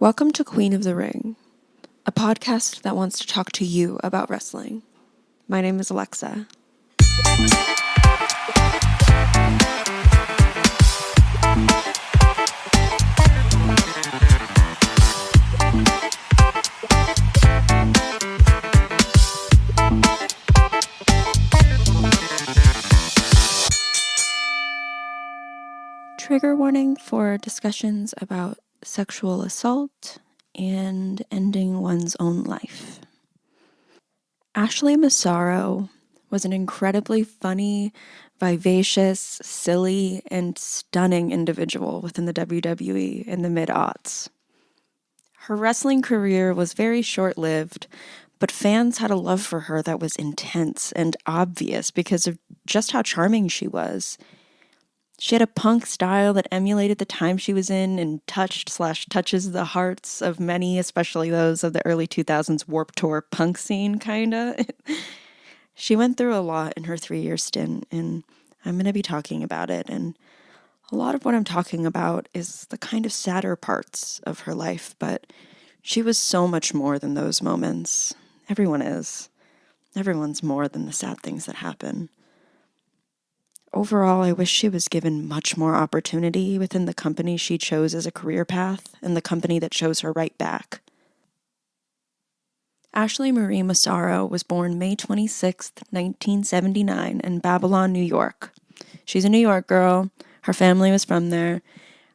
Welcome to Queen of the Ring, a podcast that wants to talk to you about wrestling. My name is Alexa. Trigger warning for discussions about sexual assault and ending one's own life. Ashley Massaro was an incredibly funny, vivacious, silly, and stunning individual within the WWE in the mid-aughts. Her wrestling career was very short-lived, but fans had a love for her that was intense and obvious because of just how charming she was. She had a punk style that emulated the time she was in and touches the hearts of many, especially those of the early 2000s Warped Tour punk scene, kinda. She went through a lot in her 3-year stint, and I'm going to be talking about it. And a lot of what I'm talking about is the kind of sadder parts of her life, but she was so much more than those moments. Everyone is. Everyone's more than the sad things that happen. Overall, I wish she was given much more opportunity within the company she chose as a career path and the company that chose her right back. Ashley Marie Massaro was born May 26, 1979 in Babylon, New York. She's a New York girl. Her family was from there.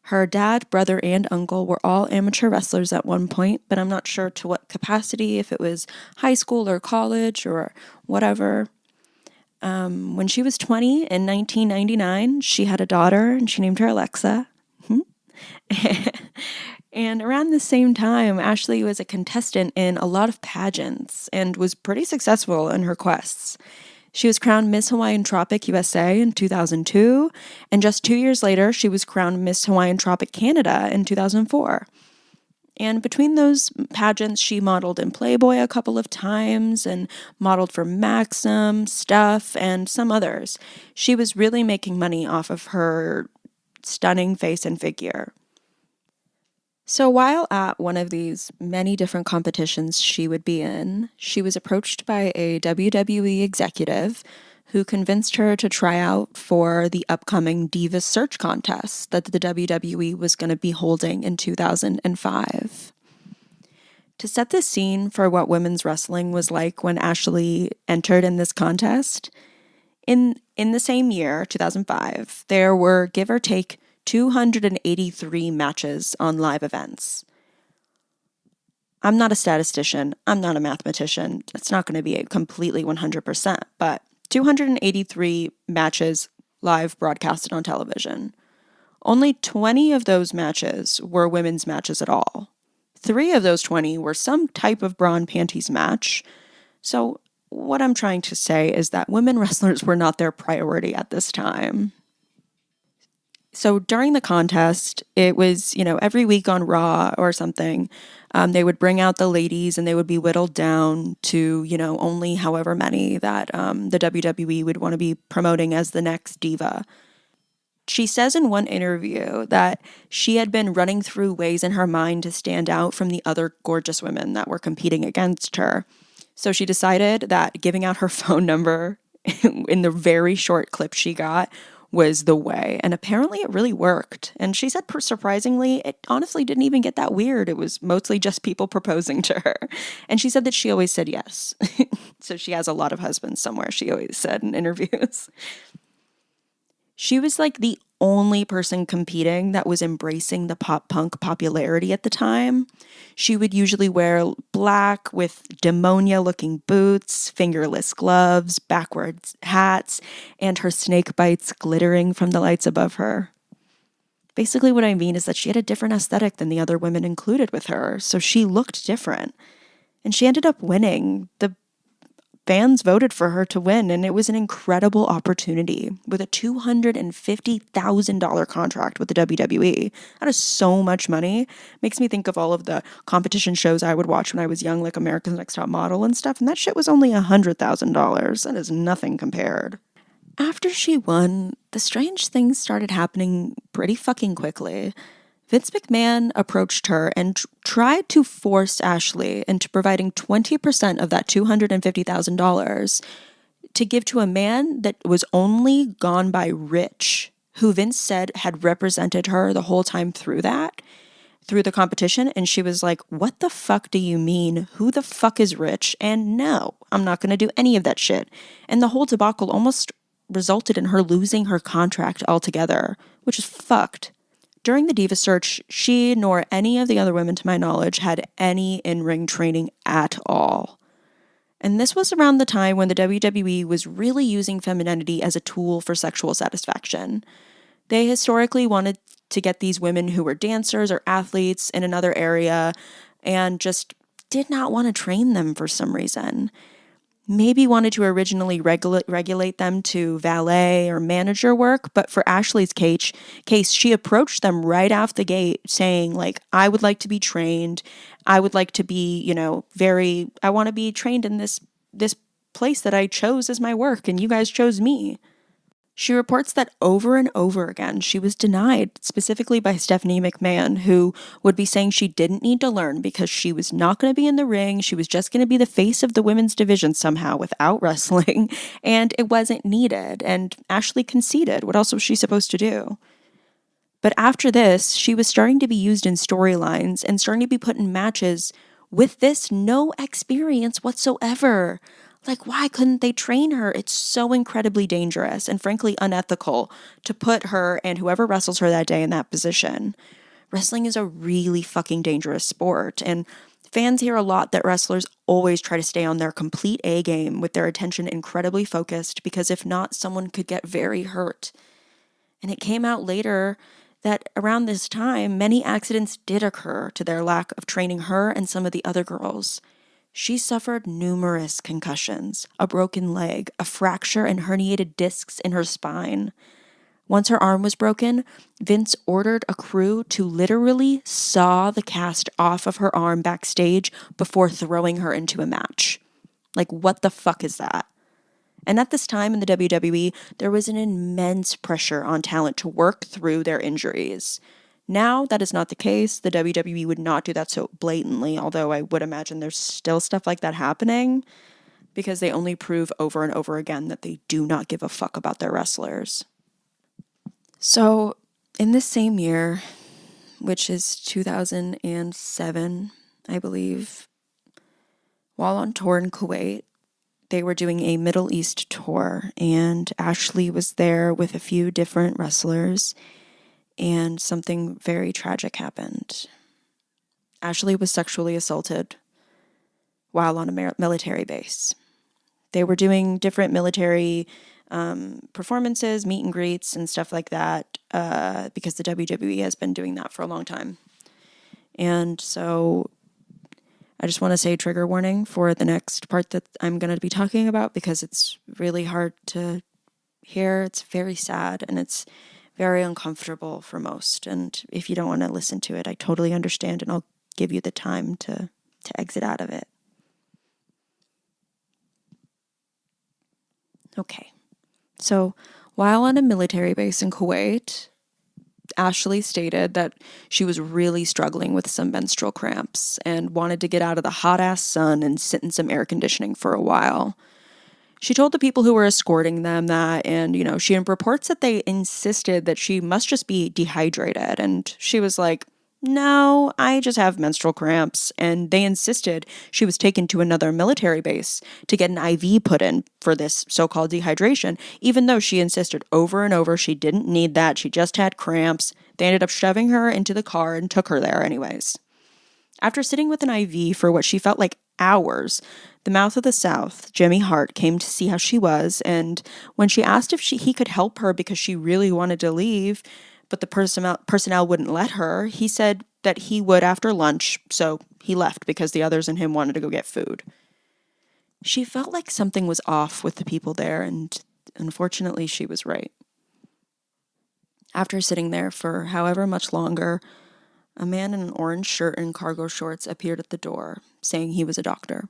Her dad, brother, and uncle were all amateur wrestlers at one point, but I'm not sure to what capacity, if it was high school or college or whatever. When she was 20 in 1999, she had a daughter and she named her Alexa. And around the same time, Ashley was a contestant in a lot of pageants and was pretty successful in her quests. She was crowned Miss Hawaiian Tropic USA in 2002, and just 2 years later, she was crowned Miss Hawaiian Tropic Canada in 2004. And between those pageants, she modeled in Playboy a couple of times and modeled for Maxim, Stuff, and some others. She was really making money off of her stunning face and figure. So while at one of these many different competitions she would be in, she was approached by a WWE executive who convinced her to try out for the upcoming Divas Search contest that the WWE was going to be holding in 2005. To set the scene for what women's wrestling was like when Ashley entered in this contest, in the same year, 2005, there were, give or take, 283 matches on live events. I'm not a statistician. I'm not a mathematician. It's not going to be completely 100%, but 283 matches live broadcasted on television. Only 20 of those matches were women's matches at all. 3 of those 20 were some type of bra and panties match. So what I'm trying to say is that women wrestlers were not their priority at this time. So during the contest, it was, every week on Raw or something, they would bring out the ladies and they would be whittled down to, only however many that the WWE would want to be promoting as the next diva. She says in one interview that she had been running through ways in her mind to stand out from the other gorgeous women that were competing against her. So she decided that giving out her phone number in the very short clip she got was the way. And apparently it really worked. And she said, surprisingly, it honestly didn't even get that weird. It was mostly just people proposing to her. And she said that she always said yes. So she has a lot of husbands somewhere, she always said in interviews. She was like the only person competing that was embracing the pop punk popularity at the time. She would usually wear black with demonia-looking boots, fingerless gloves, backwards hats, and her snake bites glittering from the lights above her. Basically what I mean is that she had a different aesthetic than the other women included with her, so she looked different. And she ended up winning. The fans voted for her to win, and it was an incredible opportunity with a $250,000 contract with the WWE. That is so much money. Makes me think of all of the competition shows I would watch when I was young, like America's Next Top Model and stuff, and that shit was only $100,000. That is nothing compared. After she won, the strange things started happening pretty fucking quickly. Vince McMahon approached her and tried to force Ashley into providing 20% of that $250,000 to give to a man that was only gone by Rich, who Vince said had represented her the whole time through the competition. And she was like, what the fuck do you mean? Who the fuck is Rich? And no, I'm not going to do any of that shit. And the whole debacle almost resulted in her losing her contract altogether, which is fucked. During the Diva search, she nor any of the other women, to my knowledge, had any in-ring training at all. And this was around the time when the WWE was really using femininity as a tool for sexual satisfaction. They historically wanted to get these women who were dancers or athletes in another area and just did not want to train them for some reason. Maybe wanted to originally regulate them to valet or manager work, but for Ashley's case, she approached them right off the gate saying, like, I would like to be trained. I would like to be, I want to be trained in this place that I chose as my work, and you guys chose me. She reports that over and over again, she was denied, specifically by Stephanie McMahon, who would be saying she didn't need to learn because she was not going to be in the ring. She was just going to be the face of the women's division somehow without wrestling, and it wasn't needed. And Ashley conceded. What else was she supposed to do? But after this, she was starting to be used in storylines and starting to be put in matches with this no experience whatsoever. Like, why couldn't they train her? It's so incredibly dangerous and frankly unethical to put her and whoever wrestles her that day in that position. Wrestling is a really fucking dangerous sport, and fans hear a lot that wrestlers always try to stay on their complete A game with their attention incredibly focused, because if not, someone could get very hurt. And it came out later that around this time, many accidents did occur to their lack of training her and some of the other girls. She suffered numerous concussions, a broken leg, a fracture, and herniated discs in her spine. Once her arm was broken, Vince ordered a crew to literally saw the cast off of her arm backstage before throwing her into a match. Like, what the fuck is that? And at this time in the WWE, there was an immense pressure on talent to work through their injuries. Now, that is not the case. The WWE would not do that so blatantly, although I would imagine there's still stuff like that happening, because they only prove over and over again that they do not give a fuck about their wrestlers. So, in this same year, which is 2007, I believe, while on tour in Kuwait, they were doing a Middle East tour, and Ashley was there with a few different wrestlers, and something very tragic happened. Ashley was sexually assaulted while on a military base. They were doing different military performances, meet and greets, and stuff like that, because the WWE has been doing that for a long time. And so I just want to say trigger warning for the next part that I'm going to be talking about, because it's really hard to hear. It's very sad, and it's very uncomfortable for most. And if you don't want to listen to it, I totally understand, and I'll give you the time to exit out of it. Okay. So while on a military base in Kuwait, Ashley stated that she was really struggling with some menstrual cramps and wanted to get out of the hot-ass sun and sit in some air conditioning for a while. She told the people who were escorting them that, and, she reports that they insisted that she must just be dehydrated. And she was like, no, I just have menstrual cramps. And they insisted she was taken to another military base to get an IV put in for this so-called dehydration, even though she insisted over and over she didn't need that. She just had cramps. They ended up shoving her into the car and took her there anyways. After sitting with an IV for what she felt like hours, the Mouth of the South, Jimmy Hart, came to see how she was, and when she asked if he could help her because she really wanted to leave, but the personnel wouldn't let her, he said that he would after lunch, so he left because the others and him wanted to go get food. She felt like something was off with the people there, and unfortunately she was right. After sitting there for however much longer, a man in an orange shirt and cargo shorts appeared at the door, saying he was a doctor.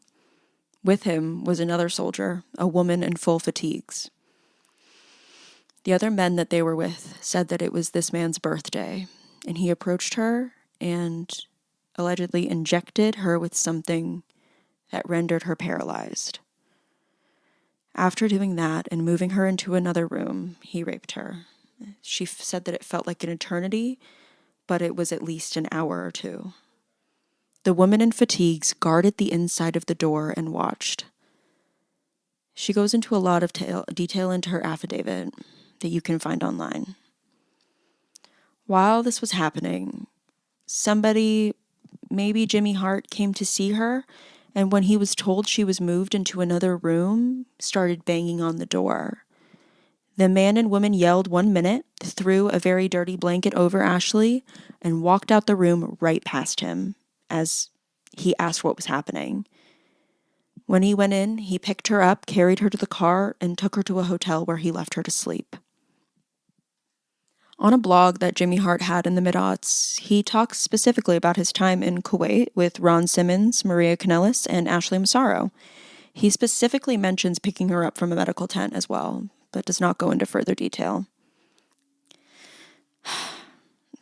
With him was another soldier, a woman in full fatigues. The other men that they were with said that it was this man's birthday, and he approached her and allegedly injected her with something that rendered her paralyzed. After doing that and moving her into another room, he raped her. She said that it felt like an eternity, but it was at least an hour or two. The woman in fatigues guarded the inside of the door and watched. She goes into a lot of detail into her affidavit that you can find online. While this was happening, somebody, maybe Jimmy Hart, came to see her, and when he was told she was moved into another room, started banging on the door. The man and woman yelled 1 minute, threw a very dirty blanket over Ashley, and walked out the room right past him as he asked what was happening. When he went in, he picked her up, carried her to the car, and took her to a hotel where he left her to sleep. On a blog that Jimmy Hart had in the mid-aughts, he talks specifically about his time in Kuwait with Ron Simmons, Maria Kanellis, and Ashley Massaro. He specifically mentions picking her up from a medical tent as well, but does not go into further detail.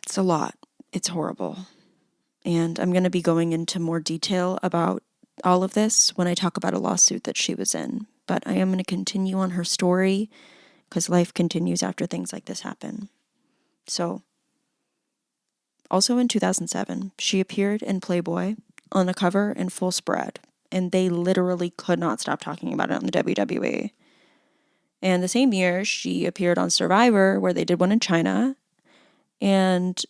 It's a lot. It's horrible. And I'm going to be going into more detail about all of this when I talk about a lawsuit that she was in. But I am going to continue on her story because life continues after things like this happen. So, also in 2007, she appeared in Playboy on a cover in full spread, and they literally could not stop talking about it on the WWE. And the same year, she appeared on Survivor, where they did one in China, and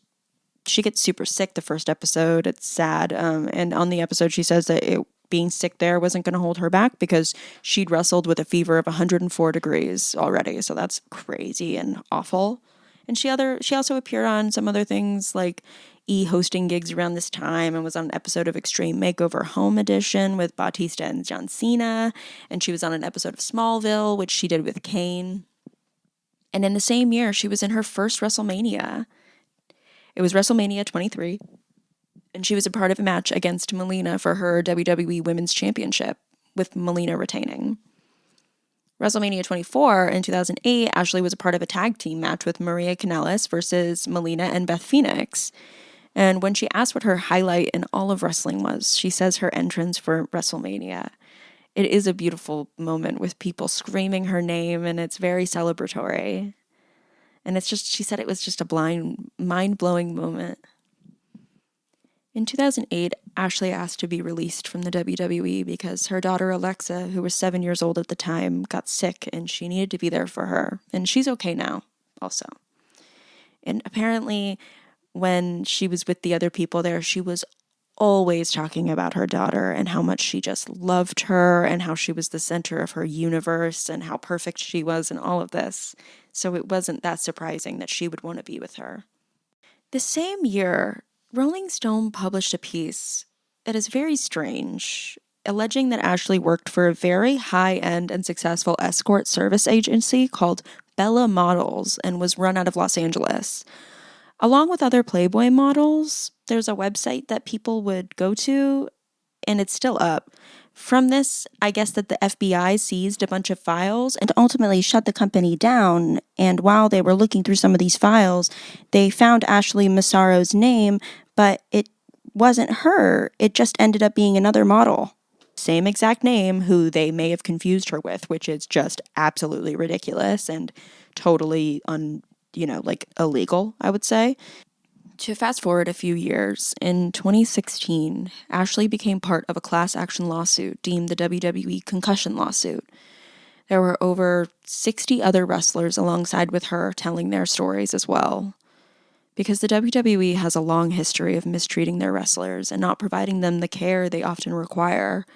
she gets super sick the first episode. It's sad. And on the episode, she says that being sick there wasn't going to hold her back because she'd wrestled with a fever of 104 degrees already. So that's crazy and awful. And she also appeared on some other things like hosting gigs around this time and was on an episode of Extreme Makeover Home Edition with Bautista and John Cena. And she was on an episode of Smallville, which she did with Kane. And in the same year, she was in her first WrestleMania. It was WrestleMania 23. And she was a part of a match against Melina for her WWE Women's Championship, with Melina retaining. WrestleMania 24 in 2008, Ashley was a part of a tag team match with Maria Kanellis versus Melina and Beth Phoenix. And when she asked what her highlight in all of wrestling was, she says her entrance for WrestleMania. It is a beautiful moment with people screaming her name, and it's very celebratory. And she said it was just a mind-blowing moment. In 2008, Ashley asked to be released from the WWE because her daughter Alexa, who was 7 years old at the time, got sick and she needed to be there for her. And she's okay now, also. And apparently, when she was with the other people there, she was always talking about her daughter and how much she just loved her and how she was the center of her universe and how perfect she was and all of this. So it wasn't that surprising that she would want to be with her. The same year, Rolling Stone published a piece that is very strange, alleging that Ashley worked for a very high-end and successful escort service agency called Bella Models and was run out of Los Angeles. Along with other Playboy models, there's a website that people would go to, and it's still up. From this, I guess that the FBI seized a bunch of files and ultimately shut the company down. And while they were looking through some of these files, they found Ashley Massaro's name, but it wasn't her. It just ended up being another model. Same exact name, who they may have confused her with, which is just absolutely ridiculous and totally illegal, I would say. To fast forward a few years, in 2016, Ashley became part of a class action lawsuit deemed the WWE Concussion Lawsuit. There were over 60 other wrestlers alongside with her telling their stories as well. Because the WWE has a long history of mistreating their wrestlers and not providing them the care they often require.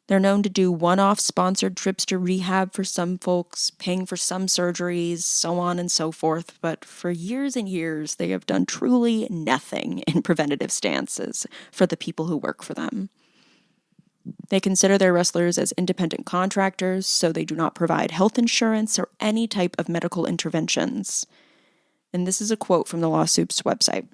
They're known to do one-off sponsored trips to rehab for some folks, paying for some surgeries, so on and so forth. But for years and years, they have done truly nothing in preventative stances for the people who work for them. They consider their wrestlers as independent contractors, so they do not provide health insurance or any type of medical interventions. And this is a quote from the lawsuit's website.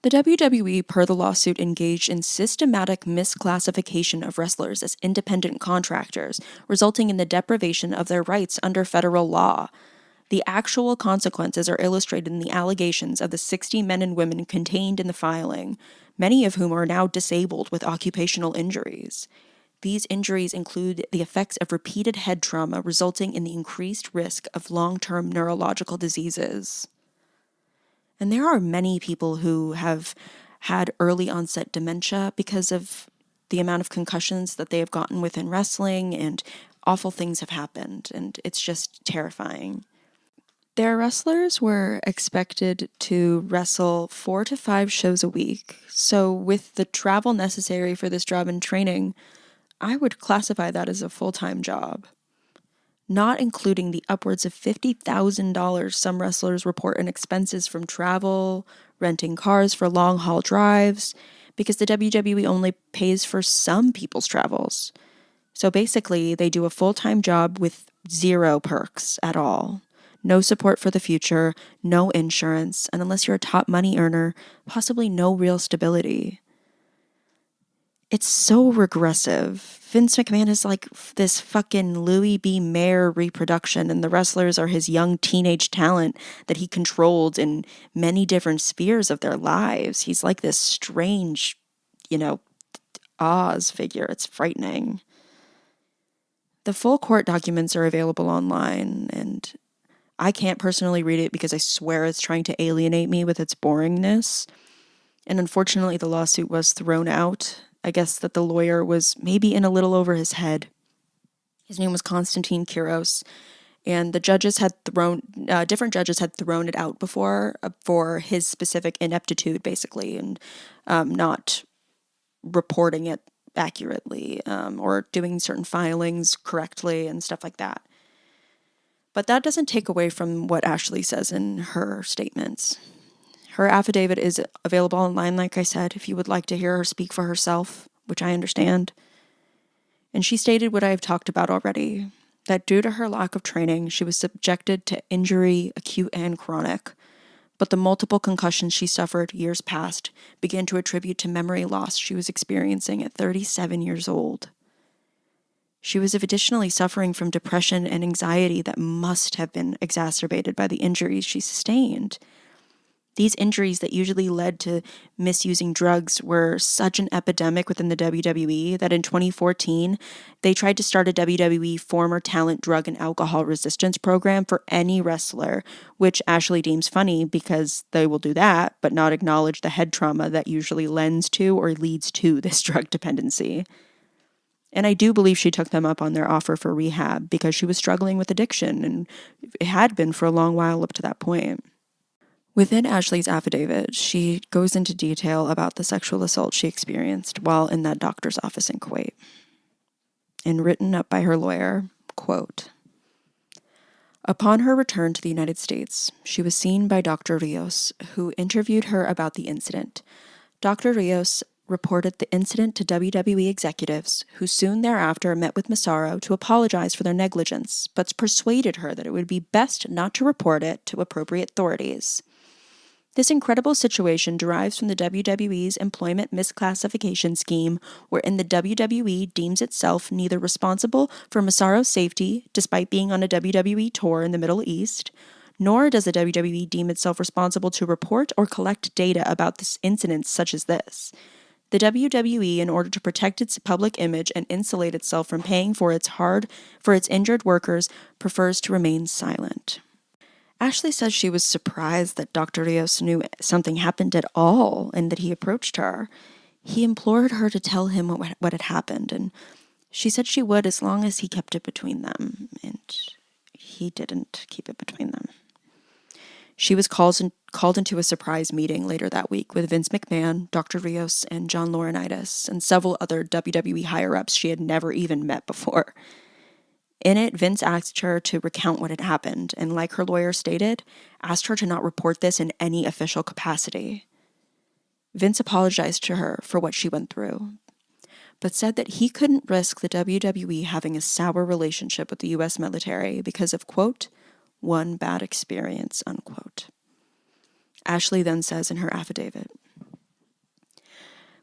The WWE, per the lawsuit, engaged in systematic misclassification of wrestlers as independent contractors, resulting in the deprivation of their rights under federal law. The actual consequences are illustrated in the allegations of the 60 men and women contained in the filing, many of whom are now disabled with occupational injuries. These injuries include the effects of repeated head trauma resulting in the increased risk of long-term neurological diseases. And there are many people who have had early onset dementia because of the amount of concussions that they have gotten within wrestling, and awful things have happened, and it's just terrifying. Their wrestlers were expected to wrestle 4 to 5 shows a week, so with the travel necessary for this job and training, I would classify that as a full-time job. Not including the upwards of $50,000 some wrestlers report in expenses from travel, renting cars for long-haul drives, because the WWE only pays for some people's travels. So basically, they do a full-time job with zero perks at all. No support for the future, no insurance, and unless you're a top money earner, possibly no real stability. It's so regressive. Vince McMahon is like this fucking Louis B. Mayer reproduction, and the wrestlers are his young teenage talent that he controlled in many different spheres of their lives. He's like this strange, Oz figure. It's frightening. The full court documents are available online, and I can't personally read it because I swear it's trying to alienate me with its boringness. And unfortunately, the lawsuit was thrown out. I guess that the lawyer was maybe in a little over his head. His name was Konstantin Kiros, and the judges had different judges had thrown it out before for his specific ineptitude, basically, and not reporting it accurately or doing certain filings correctly and stuff like that. But that doesn't take away from what Ashley says in her statements. Her affidavit is available online, like I said, if you would like to hear her speak for herself, which I understand. And she stated what I have talked about already, that due to her lack of training, she was subjected to injury, acute and chronic. But the multiple concussions she suffered years past began to attribute to memory loss she was experiencing at 37 years old. She was additionally suffering from depression and anxiety that must have been exacerbated by the injuries she sustained. These injuries that usually led to misusing drugs were such an epidemic within the WWE that in 2014, they tried to start a WWE former talent drug and alcohol resistance program for any wrestler, which Ashley deems funny because they will do that, but not acknowledge the head trauma that usually lends to or leads to this drug dependency. And I do believe she took them up on their offer for rehab because she was struggling with addiction, and it had been for a long while up to that point. Within Ashley's affidavit, she goes into detail about the sexual assault she experienced while in that doctor's office in Kuwait. And written up by her lawyer, quote, "Upon her return to the United States, she was seen by Dr. Rios, who interviewed her about the incident. Dr. Rios reported the incident to WWE executives, who soon thereafter met with Massaro to apologize for their negligence, but persuaded her that it would be best not to report it to appropriate authorities. This incredible situation derives from the WWE's employment misclassification scheme, wherein the WWE deems itself neither responsible for Massaro's safety, despite being on a WWE tour in the Middle East, nor does the WWE deem itself responsible to report or collect data about this incidents such as this. The WWE, in order to protect its public image and insulate itself from paying for its injured workers, prefers to remain silent." Ashley says she was surprised that Dr. Rios knew something happened at all and that he approached her. He implored her to tell him what had happened, and she said she would as long as he kept it between them, and he didn't keep it between them. She was called into a surprise meeting later that week with Vince McMahon, Dr. Rios, and John Laurinaitis, and several other WWE higher-ups she had never even met before. In it, Vince asked her to recount what had happened, and like her lawyer stated, asked her to not report this in any official capacity. Vince apologized to her for what she went through, but said that he couldn't risk the WWE having a sour relationship with the U.S. military because of, quote, "one bad experience," unquote. Ashley then says in her affidavit,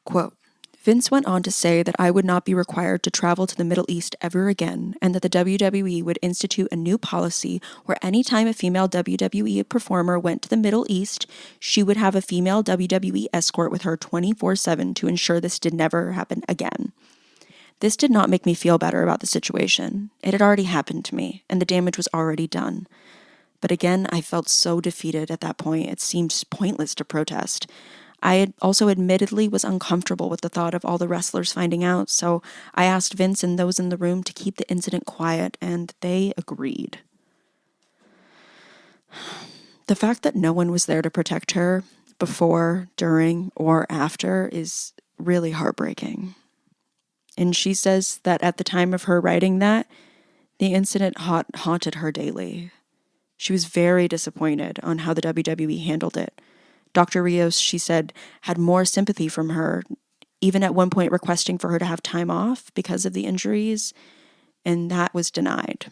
quote, Vince went on to say that I would not be required to travel to the Middle East ever again, and that the WWE would institute a new policy where any time a female WWE performer went to the Middle East, she would have a female WWE escort with her 24/7 to ensure this did never happen again. This did not make me feel better about the situation. It had already happened to me, and the damage was already done. But again, I felt so defeated at that point, it seemed pointless to protest. I had also admittedly was uncomfortable with the thought of all the wrestlers finding out, so I asked Vince and those in the room to keep the incident quiet, and they agreed. The fact that no one was there to protect her before, during, or after is really heartbreaking. And she says that at the time of her writing that, the incident haunted her daily. She was very disappointed on how the WWE handled it. Dr. Rios, she said, had more sympathy from her, even at one point requesting for her to have time off because of the injuries, and that was denied.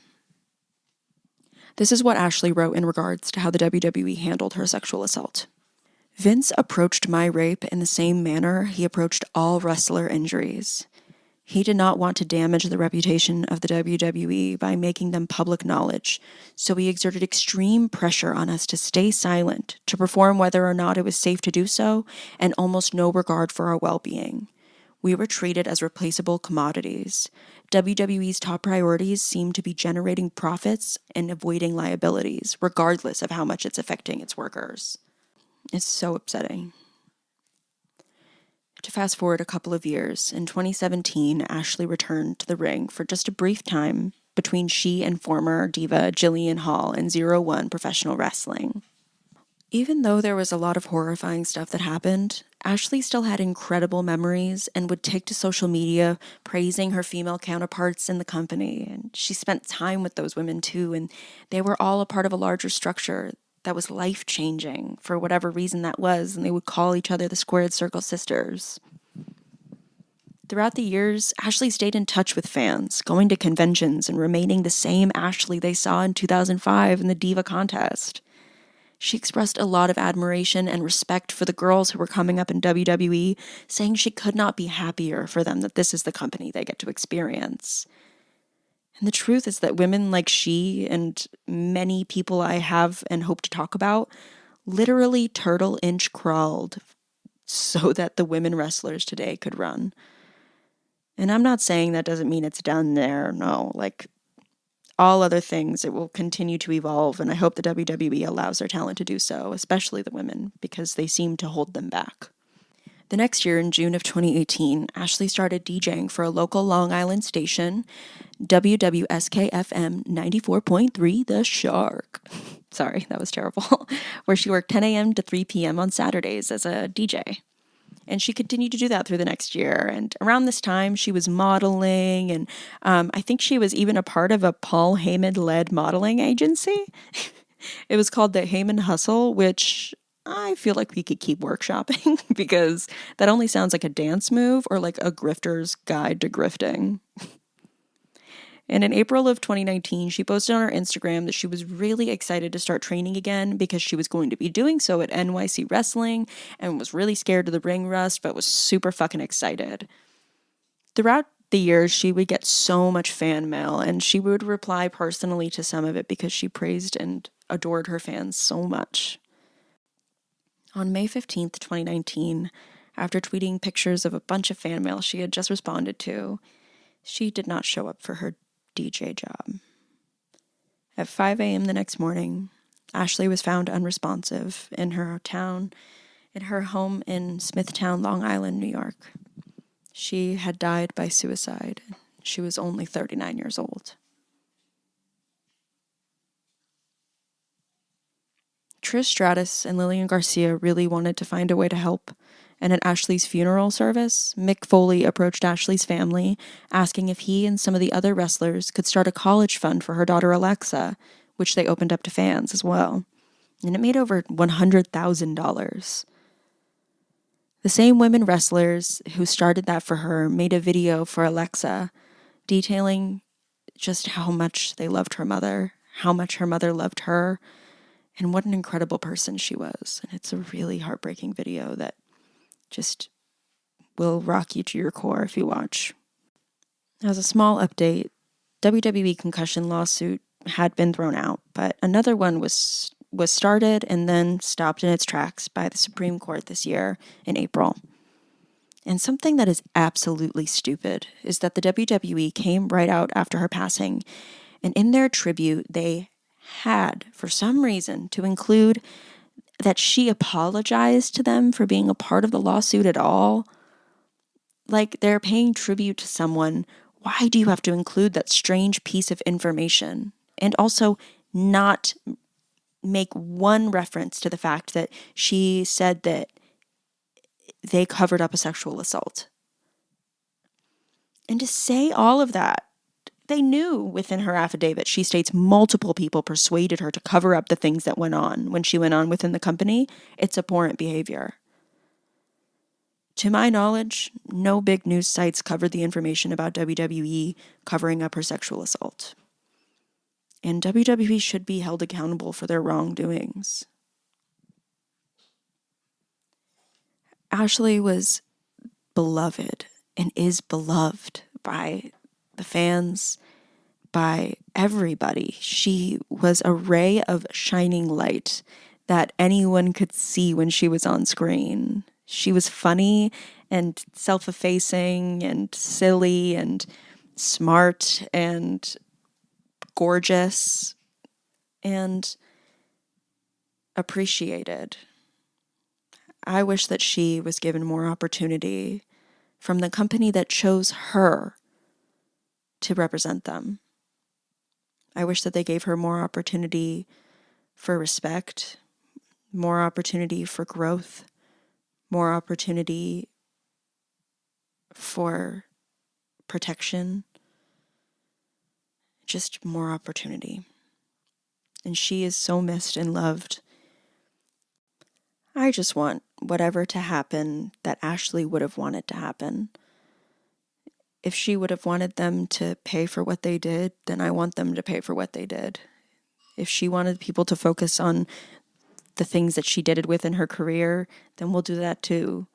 This is what Ashley wrote in regards to how the WWE handled her sexual assault. Vince approached my rape in the same manner he approached all wrestler injuries. He did not want to damage the reputation of the WWE by making them public knowledge, so he exerted extreme pressure on us to stay silent, to perform whether or not it was safe to do so, and almost no regard for our well-being. We were treated as replaceable commodities. WWE's top priorities seemed to be generating profits and avoiding liabilities, regardless of how much it's affecting its workers. It's so upsetting. To fast forward a couple of years, in 2017, Ashley returned to the ring for just a brief time between she and former diva Jillian Hall in 01 Professional Wrestling. Even though there was a lot of horrifying stuff that happened, Ashley still had incredible memories and would take to social media praising her female counterparts in the company. And she spent time with those women too, and they were all a part of a larger structure that was life-changing for whatever reason that was, and they would call each other the Squared Circle Sisters. Throughout the years, Ashley stayed in touch with fans, going to conventions and remaining the same Ashley they saw in 2005 in the Diva contest. She expressed a lot of admiration and respect for the girls who were coming up in WWE, saying she could not be happier for them that this is the company they get to experience. And the truth is that women like she and many people I have and hope to talk about literally turtle inch crawled so that the women wrestlers today could run. And I'm not saying that doesn't mean it's done there. No, like all other things, it will continue to evolve. And I hope the WWE allows their talent to do so, especially the women, because they seem to hold them back. The next year, in June of 2018, Ashley started DJing for a local Long Island station, WWSK-FM 94.3 The Shark. Sorry, that was terrible. Where she worked 10 a.m. to 3 p.m. on Saturdays as a DJ. And she continued to do that through the next year. And around this time, she was modeling, and I think she was even a part of a Paul Heyman-led modeling agency. It was called the Heyman Hustle, which I feel like we could keep workshopping because that only sounds like a dance move or like a grifter's guide to grifting. And in April of 2019, she posted on her Instagram that she was really excited to start training again because she was going to be doing so at NYC Wrestling and was really scared of the ring rust, but was super fucking excited. Throughout the years, she would get so much fan mail, and she would reply personally to some of it because she praised and adored her fans so much. On May 15th, 2019, after tweeting pictures of a bunch of fan mail she had just responded to, she did not show up for her DJ job. At 5 a.m. the next morning, Ashley was found unresponsive in her home in Smithtown, Long Island, New York. She had died by suicide. She was only 39 years old. Trish Stratus and Lillian Garcia really wanted to find a way to help, and at Ashley's funeral service, Mick Foley approached Ashley's family, asking if he and some of the other wrestlers could start a college fund for her daughter Alexa, which they opened up to fans as well. And it made over $100,000. The same women wrestlers who started that for her made a video for Alexa, detailing just how much they loved her mother, how much her mother loved her, and what an incredible person she was. And it's a really heartbreaking video that just will rock you to your core if you watch. As a small update, WWE Concussion Lawsuit had been thrown out, but another one was started and then stopped in its tracks by the Supreme Court this year in April. And something that is absolutely stupid is that the WWE came right out after her passing, and in their tribute, they had, for some reason, to include that she apologized to them for being a part of the lawsuit at all. Like, they're paying tribute to someone. Why do you have to include that strange piece of information? And also not make one reference to the fact that she said that they covered up a sexual assault. And to say all of that, they knew within her affidavit, she states multiple people persuaded her to cover up the things that went on when she went on within the company. It's abhorrent behavior. To my knowledge, no big news sites covered the information about WWE covering up her sexual assault. And WWE should be held accountable for their wrongdoings. Ashley was beloved and is beloved by the fans, by everybody. She was a ray of shining light that anyone could see when she was on screen. She was funny and self-effacing and silly and smart and gorgeous and appreciated. I wish that she was given more opportunity from the company that chose her to represent them. I wish that they gave her more opportunity for respect, more opportunity for growth, more opportunity for protection, just more opportunity. And she is so missed and loved. I just want whatever to happen that Ashley would have wanted to happen. If she would have wanted them to pay for what they did, then I want them to pay for what they did. If she wanted people to focus on the things that she did within her career, then we'll do that too.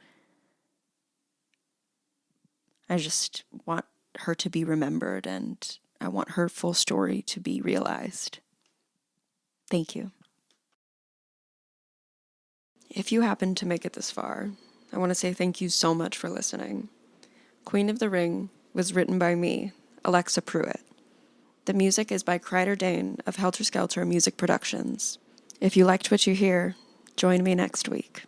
I just want her to be remembered, and I want her full story to be realized. Thank you. If you happen to make it this far, I want to say thank you so much for listening. Queen of the Ring was written by me, Alexa Pruitt. The music is by Kreider Dane of Helter Skelter Music Productions. If you liked what you hear, join me next week.